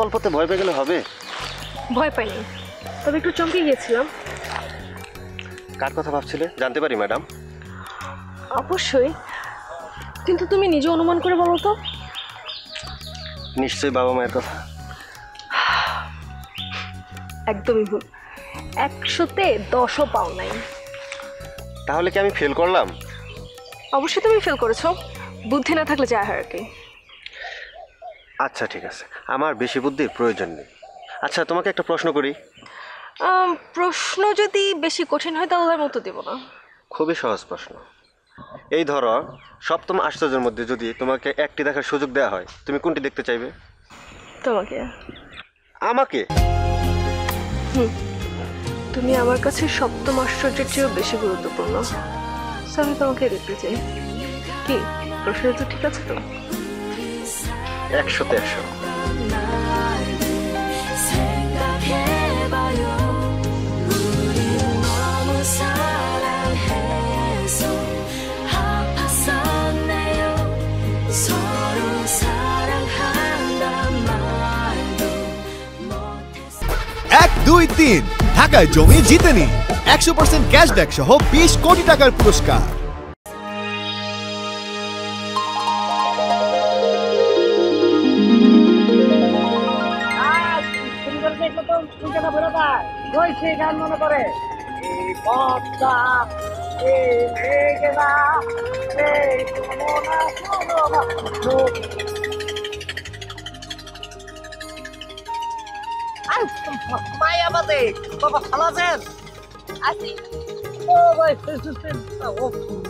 অল্পতে ভয় পেয়ে গেলে হবে? ভয় পাইনি, তবে একটু চমকে গিয়েছিলাম। কার কথা ভাবছিলে জানতে পারি ম্যাডাম? অবশ্যই, কিন্তু তুমি নিজে অনুমান করে বলো তো। নিশ্চয়ই বাবা মায়ের কথা। একদমই ভুল, 100তে 10ও পাও নাই। তাহলে কি আমি ফেল করলাম? অবশ্যই তুমি ফেল করেছো, বুদ্ধি না থাকলে যায় আর কি। আচ্ছা ঠিক আছে, আমার বেশি বুদ্ধির প্রয়োজন নেই। আচ্ছা তোমাকে একটা প্রশ্ন করি। প্রশ্ন যদি বেশি কঠিন হয় তাহলে আর মতো দেব না। খুবই সহজ প্রশ্ন। এই ধরো, সপ্তম আশ্চর্যের মধ্যে যদি তোমাকে একটি দেখার সুযোগ দেওয়া হয়, তুমি কোনটি দেখতে চাইবে? তোমাকে। আমাকে? তুমি আমার কাছে সপ্তম আশ্চর্যের চেয়েও বেশি গুরুত্বপূর্ণ, আমি তোমাকে দেখতে চাই। কি প্রশ্ন তো ঠিক আছে তো? 100তে 100। এক দুই তিন ঢাকায় জমি জিতে নিন 100% ক্যাশব্যাক সহ 20 কোটি টাকার পুরস্কার।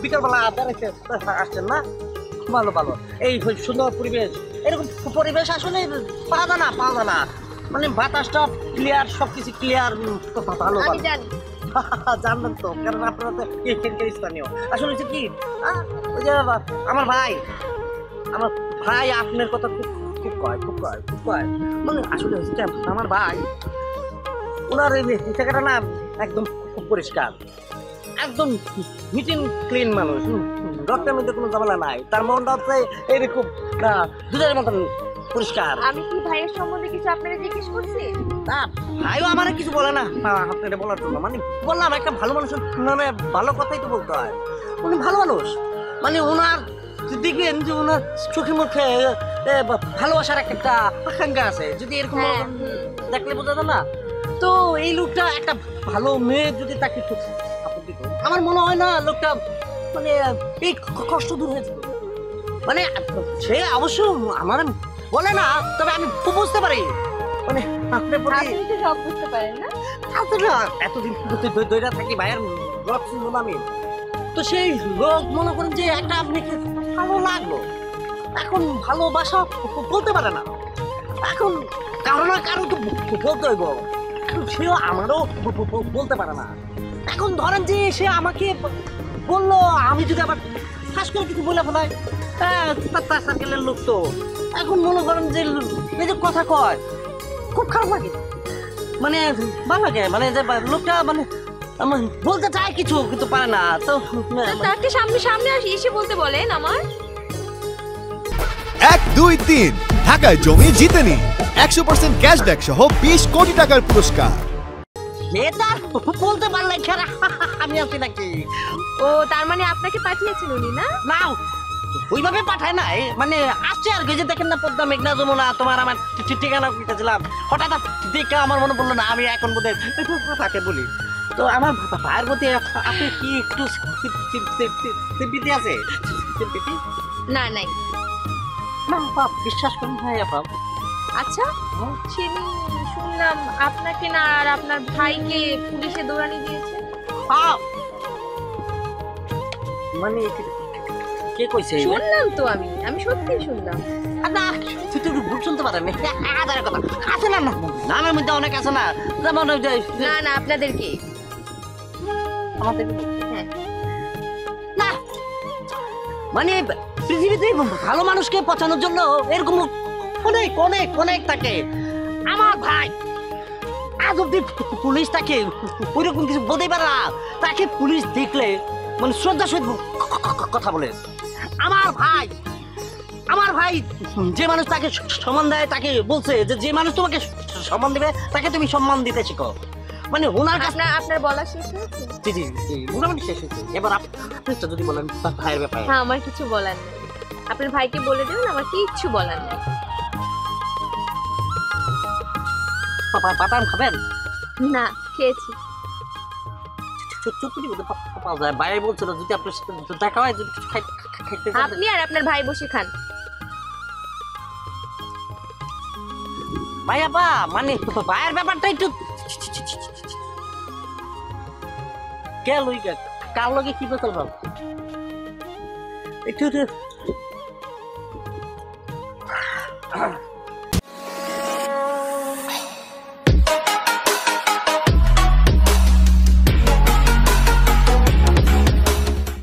বিকালবেলা আসছেন না? ভালো ভালো, এই সুন্দর পরিবেশ, এরকম পরিবেশ আসলে পাওয়া যায় না। মানে বাতাসটা ক্লিয়ার, সবকিছু ক্লিয়ার, ভালো ভালো। জানবেন তো, কারণ আপনারা তো এখানকার স্থানীয়। আসলে হচ্ছে কি, ওই যে আমার ভাই আপনার কথা খুব কয়। মানে আসলে হচ্ছে আমার ভাই, ওনার এই জায়গাটা না একদম খুব পরিষ্কার, একদম নিট এন্ড ক্লিন মানুষ। রক্তের মধ্যে কোনো ঝামেলা নাই, তার মনটা হচ্ছে এরকম দুধের মতন পরিষ্কার। আমি কি ভাইয়ের সম্বন্ধে কিছু আপনারা জিজ্ঞেস করছি? না, ভাইও আমার কিছু বলে না আপনারা বলার জন্য। মানে বললাম, একটা ভালো মানুষের মানে ভালো কথাই তো বলতে হয়। উনি ভালো মানুষ, মানে ওনার দেখবেন যে ওনার চোখে মুখে ভালোবাসার একটা আকাঙ্ক্ষা আছে। যদি এরকম দেখলে বোঝা যায় না। তো এই লোকটা একটা ভালো মেয়ে যদি তাকে আমার মনে হয় না লোকটা মানে এই কষ্ট দূর হয়ে যেত। মানে সে অবশ্য আমার বলে না, তবে আমি বুঝতে পারি। মানে আপনি সব বুঝতে পারেন না? এতদিন দইরা থাকি ভাইয়ের ব্লগ শুনবো আমি, তো সেই লোক মনে করেন যে একটা আপনাকে ভালো লাগলো, এখন ভালোবাসা বলতে পারে না। এখন কারো না কারো তো বলতে হইব, সেও আমারও বলতে পারে না। এখন ধরেন যে সে আমাকে বললো, আমি যদি আবার ফাঁস করে কিছু বলে ফেলাই, তার সার্কেলের লোক তো এখন মনে করেন যে এই যে কথা কয় খুব খারাপ লাগে। মানে ভালো লাগে, মানে যে লোকটা মানে বলতে চায় কিছু কিন্তু পারে না। তো তাকে সামনে এসে বলতে বলেন আমার। 1 2 3 ঢাকায় জমি জিতে নিন 100% ক্যাশব্যাক সহ 20 কোটি টাকার পুরস্কার। বলতে পারলে আমি আছি নাকি? ও তার মানে আপনাকে পাঠিয়েছেন উনি? না না, ওইভাবে পাঠায় নাই, মানে আসছে আর কি। যে দেখেন না পদ্মা মেঘনা যমুনা, তোমার আমার ঠিকানা দিতেছিলাম, হঠাৎ দেখে আমার মনে পড়লো না আমি এখন বোধহয় তাকে বলি। তো আমার ভাইয়ের প্রতি আপনি কি একটু সিম্পিতি আছে? না নাই না বিশ্বাস করুন ভাই আপা। আচ্ছা, শুনলাম আপনাকে না আর আপনার ভাইকে পুলিশে দৌড়ানি দিয়েছে। মানে কে কইছে? শুনলাম তো, আমি সত্যিই শুনলাম। না তুই ভুল শুনতে পারেন কথা আছে না, নামের মধ্যে অনেক আছে না, যেমন না আপনাদেরকে আমাদের না, মানে পৃথিবীতে ভালো মানুষকে পচানোর জন্য এরকম অনেক অনেক অনেক থাকে। আমার ভাই আজ অব্দি পুলিশ তাকে ওইরকম কিছু বলতেই পারে না। তাকে পুলিশ দেখলে মানে শ্রদ্ধা সহিত কথা বলে। আমার ভাই আমার ভাই যে মানুষ তাকে সম্মান দেয় তাকে বলছে যে যে মানুষ তোমাকে সম্মান দিবে তাকে তুমি সম্মান দিতে শিখো। মানে ওনার কাছে আপনার বলা শেষ হয়েছে? জি জি জি মোটামুটি শেষ হয়েছে। এবার আপনি যদি বলেন ভাইয়ের ব্যাপারে। হ্যাঁ, আমার কিছু বলার নেই। আপনার ভাইকে বলে দেবেন আমার কিচ্ছু বলার নেই। বাদাম খাবেন? না, খেয়েছি। চুপটি বলতে পাওয়া যায়। ভাই বলছিল যদি আপনার সাথে দেখা হয় যদি কিছু খাইতে চান। আপনি আর আপনার ভাই বসে খান। ভাই আপা মানে ভাইয়ের ব্যাপারটা একটু কে লইকা কার লগে কি বেতল ভাব একটু